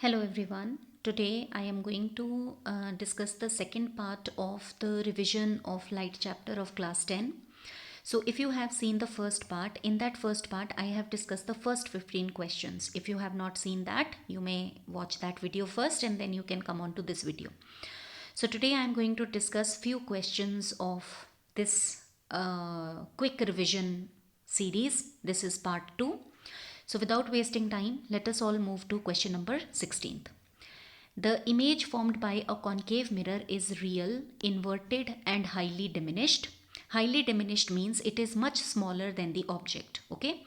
Hello everyone. Today I am going to discuss the second part of the revision of light chapter of class 10. So if you have seen the first part, in that first part I have discussed the first 15 questions. If you have not seen that, you may watch that video first and then you can come on to this video. So today I am going to discuss few questions of this quick revision series. This is part 2. So without wasting time, let us all move to question number 16th. The image formed by a concave mirror is real, inverted and highly diminished. Highly diminished means it is much smaller than the object. Okay.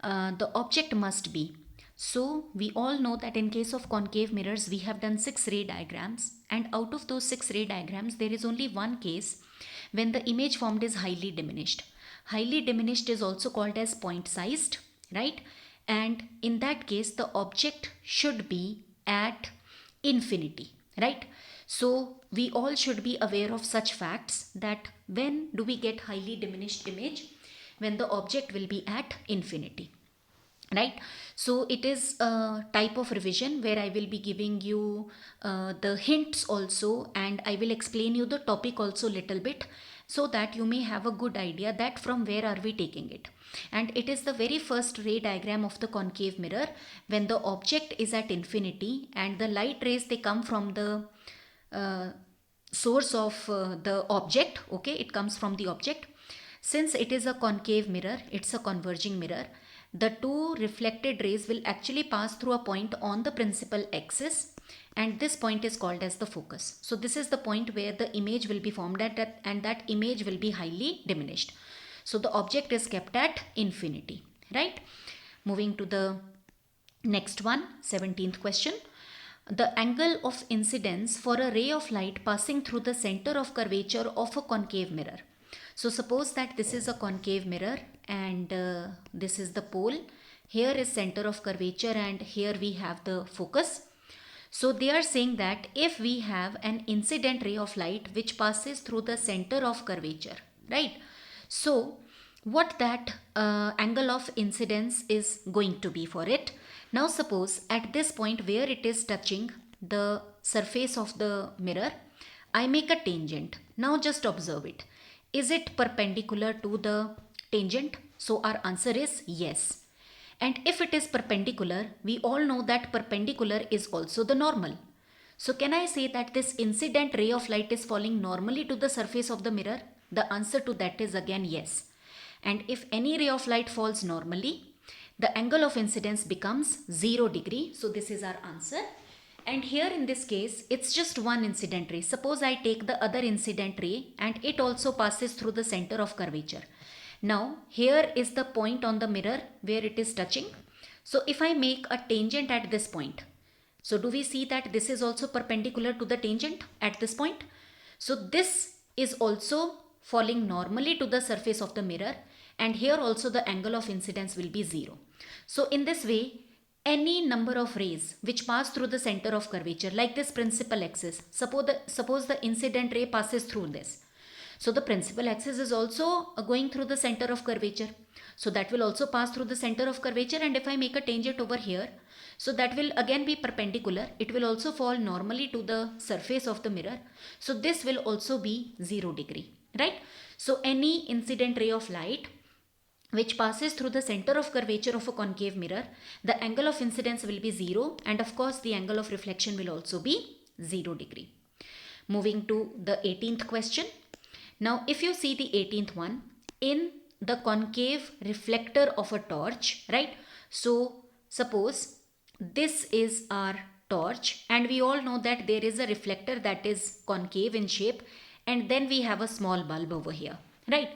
The object must be. So we all know that in case of concave mirrors, we have done 6 ray diagrams, and out of those 6 ray diagrams, there is only one case when the image formed is highly diminished. Highly diminished is also called as point sized, right? And in that case, the object should be at infinity, right? So we all should be aware of such facts that when do we get highly diminished image? When the object will be at infinity, right? So it is a type of revision where I will be giving you the hints also, and I will explain you the topic also little bit, so that you may have a good idea that from where are we taking it. And it is the very first ray diagram of the concave mirror when the object is at infinity and the light rays, they come from the uh, source of the object. Okay, it comes from the object. Since it is a concave mirror, it's a converging mirror, the two reflected rays will actually pass through a point on the principal axis, and this point is called as the focus. So this is the point where the image will be formed at, and that image will be highly diminished. So the object is kept at infinity, right? Moving to the next one, 17th question. The angle of incidence for a ray of light passing through the center of curvature of a concave mirror. So suppose that this is a concave mirror and this is the pole. Here is center of curvature and here we have the focus. So they are saying that if we have an incident ray of light which passes through the center of curvature, right? So what that angle of incidence is going to be for it. Now suppose at this point where it is touching the surface of the mirror, I make a tangent. Now just observe it. Is it perpendicular to the tangent? So our answer is yes. And if it is perpendicular, we all know that perpendicular is also the normal. So can I say that this incident ray of light is falling normally to the surface of the mirror? The answer to that is again yes. And if any ray of light falls normally, the angle of incidence becomes 0 degree. So this is our answer. And here in this case, it's just one incident ray. Suppose I take the other incident ray and it also passes through the center of curvature. Now here is the point on the mirror where it is touching. So if I make a tangent at this point, so do we see that this is also perpendicular to the tangent at this point? So this is also falling normally to the surface of the mirror, and here also the angle of incidence will be 0. So in this way, any number of rays which pass through the center of curvature, like this principal axis, suppose the incident ray passes through this. So the principal axis is also going through the center of curvature. So that will also pass through the center of curvature, and if I make a tangent over here, so that will again be perpendicular. It will also fall normally to the surface of the mirror. So this will also be 0 degree, right? So any incident ray of light which passes through the center of curvature of a concave mirror, the angle of incidence will be 0, and of course the angle of reflection will also be 0 degree. Moving to the 18th question. Now if you see the 18th one, in the concave reflector of a torch, right? So suppose this is our torch, and we all know that there is a reflector that is concave in shape, and then we have a small bulb over here, right?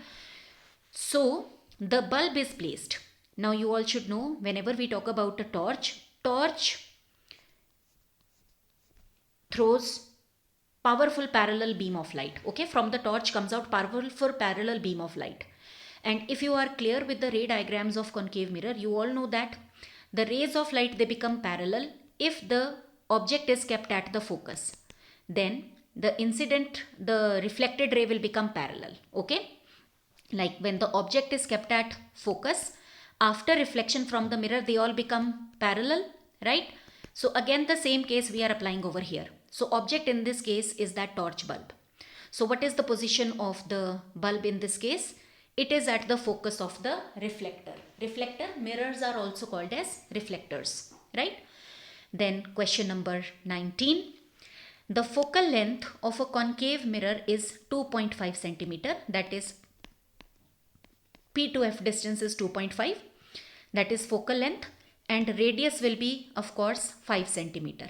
So the bulb is placed. Now you all should know, whenever we talk about a torch throws powerful parallel beam of light. Okay, from the torch comes out powerful parallel beam of light. And if you are clear with the ray diagrams of concave mirror, you all know that the rays of light, they become parallel if the object is kept at the focus. Then the reflected ray will become parallel. Okay, like when the object is kept at focus, after reflection from the mirror, they all become parallel, right? So again the same case we are applying over here. So object in this case is that torch bulb. So what is the position of the bulb in this case? It is at the focus of the reflector. Reflector, mirrors are also called as reflectors, right? Then question number 19. The focal length of a concave mirror is 2.5 centimeter. That is P to F distance is 2.5. That is focal length, and radius will be of course 5 centimeter.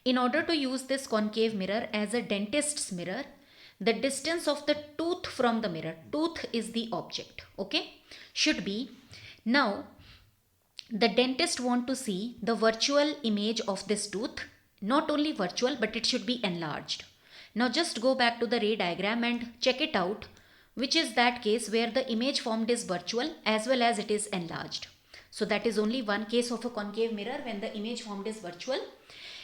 In order to use this concave mirror as a dentist's mirror, the distance of the tooth from the mirror, tooth is the object, okay, should be, now the dentist want to see the virtual image of this tooth, not only virtual but it should be enlarged. Now just go back to the ray diagram and check it out, which is that case where the image formed is virtual as well as it is enlarged. So that is only one case of a concave mirror when the image formed is virtual.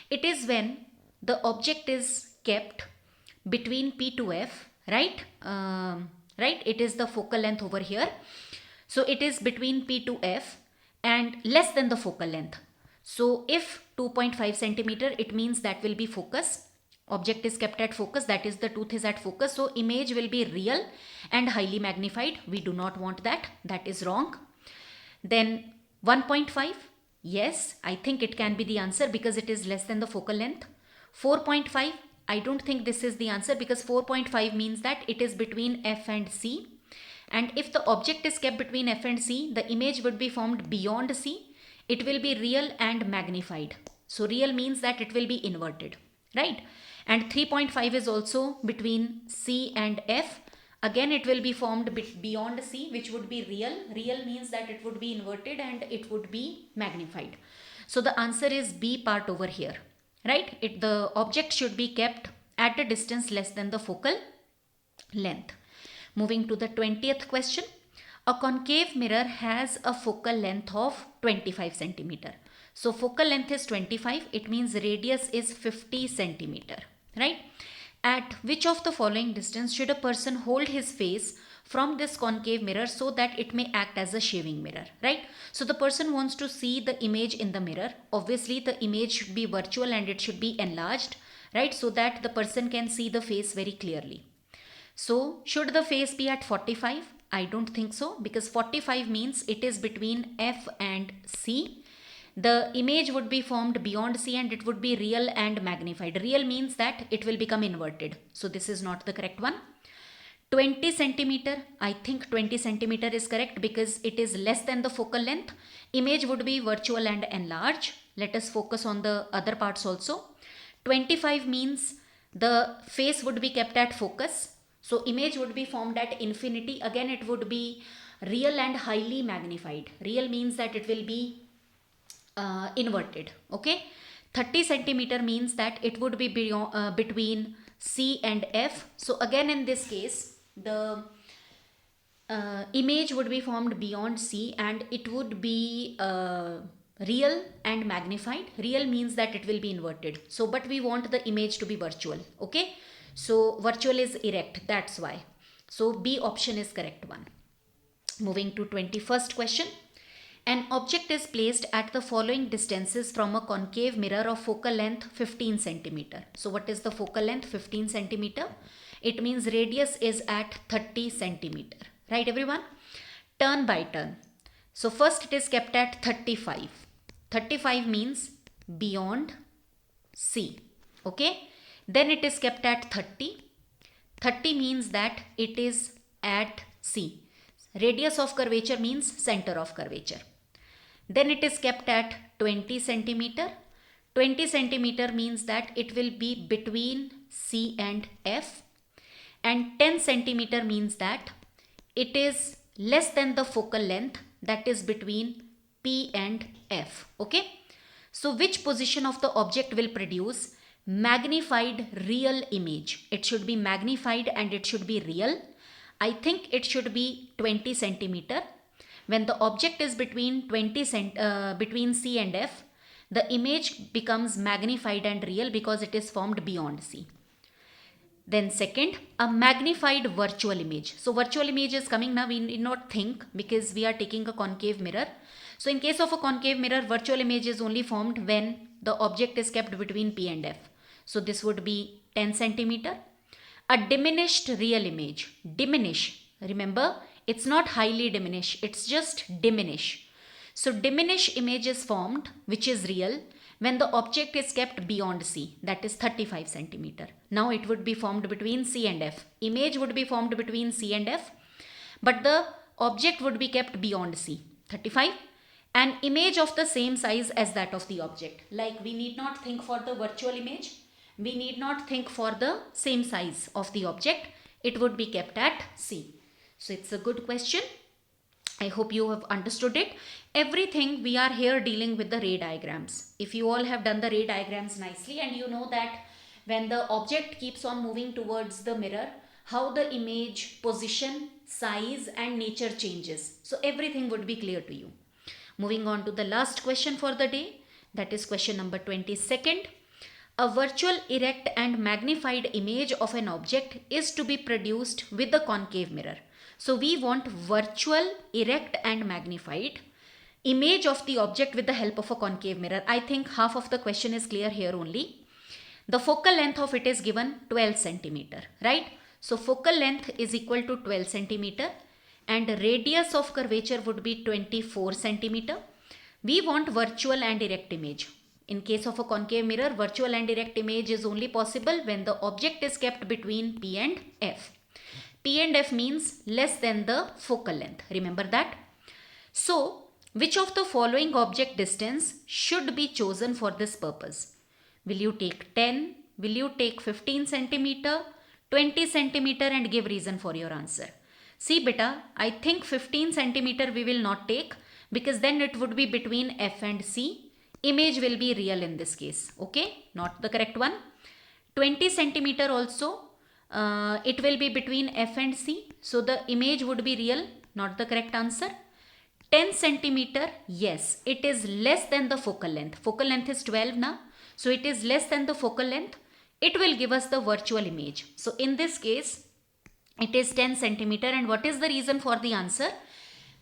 It is when the object is kept between P to F, right? Right, it is the focal length over here. So it is between P to F and less than the focal length. So if 2.5 centimeter, it means that will be focus. Object is kept at focus, that is the tooth is at focus. So image will be real and highly magnified. We do not want that. That is wrong. Then 1.5. Yes, I think it can be the answer because it is less than the focal length. 4.5. I don't think this is the answer because 4.5 means that it is between F and C. And if the object is kept between F and C, the image would be formed beyond C. It will be real and magnified. So real means that it will be inverted, right? And 3.5 is also between C and F. Again, it will be formed beyond C, which would be real. Real means that it would be inverted and it would be magnified. So the answer is B part over here, right? The object should be kept at a distance less than the focal length. Moving to the 20th question. A concave mirror has a focal length of 25 centimeter. So focal length is 25. It means radius is 50 centimeter, right? At which of the following distance should a person hold his face from this concave mirror so that it may act as a shaving mirror, right? So the person wants to see the image in the mirror. Obviously the image should be virtual and it should be enlarged, right? So that the person can see the face very clearly. So should the face be at 45? I don't think so, because 45 means it is between F and C. The image would be formed beyond C and it would be real and magnified. Real means that it will become inverted. So this is not the correct one. 20 centimeter, I think 20 centimeter is correct because it is less than the focal length. Image would be virtual and enlarged. Let us focus on the other parts also. 25 means the face would be kept at focus. So image would be formed at infinity. Again, it would be real and highly magnified. Real means that it will be inverted. Okay. 30 centimeter means that it would be beyond, between C and F. So again, in this case, the image would be formed beyond C and it would be real and magnified. Real means that it will be inverted. So, but we want the image to be virtual. Okay. So virtual is erect, that's why. So B option is correct one. Moving to 21st question. An object is placed at the following distances from a concave mirror of focal length 15 centimeter. So what is the focal length? 15 centimeter. It means radius is at 30 centimeter. Right everyone? Turn by turn. So first it is kept at 35. 35 means beyond C. Okay. Then it is kept at 30. 30 means that it is at C. Radius of curvature means center of curvature. Then it is kept at 20 centimeter. 20 centimeter means that it will be between C and F. And 10 centimeter means that it is less than the focal length, that is between P and F. Okay. So which position of the object will produce magnified real image? It should be magnified and it should be real. I think it should be 20 centimeter. When the object is between between C and F, the image becomes magnified and real because it is formed beyond C. Then second, a magnified virtual image. So virtual image is coming now, we need not think because we are taking a concave mirror. So in case of a concave mirror, virtual image is only formed when the object is kept between P and F. So this would be 10 centimeter. A diminished real image. Diminish. Remember, it's not highly diminish, it's just diminish. So diminish image is formed, which is real, when the object is kept beyond C, that is 35 centimeter. Now it would be formed between C and F. Image would be formed between C and F, but the object would be kept beyond C, 35. An image of the same size as that of the object. Like we need not think for the virtual image. We need not think for the same size of the object. It would be kept at C. So it's a good question. I hope you have understood it. Everything we are here dealing with the ray diagrams. If you all have done the ray diagrams nicely and you know that when the object keeps on moving towards the mirror, how the image, position, size and nature changes. So everything would be clear to you. Moving on to the last question for the day, that is question number 22nd. A virtual erect and magnified image of an object is to be produced with the concave mirror. So we want virtual, erect and magnified image of the object with the help of a concave mirror. I think half of the question is clear here only. The focal length of it is given 12 centimeter, right? So focal length is equal to 12 centimeter and radius of curvature would be 24 centimeter. We want virtual and erect image. In case of a concave mirror, virtual and erect image is only possible when the object is kept between P and F. P and F means less than the focal length. Remember that? So, which of the following object distance should be chosen for this purpose? Will you take 10? Will you take 15 centimeter? 20 centimeter and give reason for your answer. See beta, I think 15 centimeter we will not take because then it would be between F and C. Image will be real in this case. Okay, not the correct one. 20 centimeter also, it will be between F and C. So the image would be real, not the correct answer. 10 centimeter, yes, it is less than the focal length. Focal length is 12 now. So it is less than the focal length. It will give us the virtual image. So in this case, it is 10 centimeter. And what is the reason for the answer?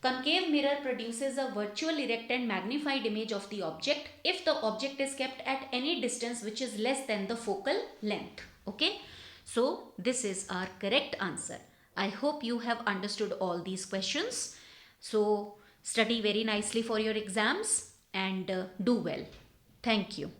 Concave mirror produces a virtual erect and magnified image of the object if the object is kept at any distance which is less than the focal length. Okay. So this is our correct answer. I hope you have understood all these questions. So study very nicely for your exams and do well. Thank you.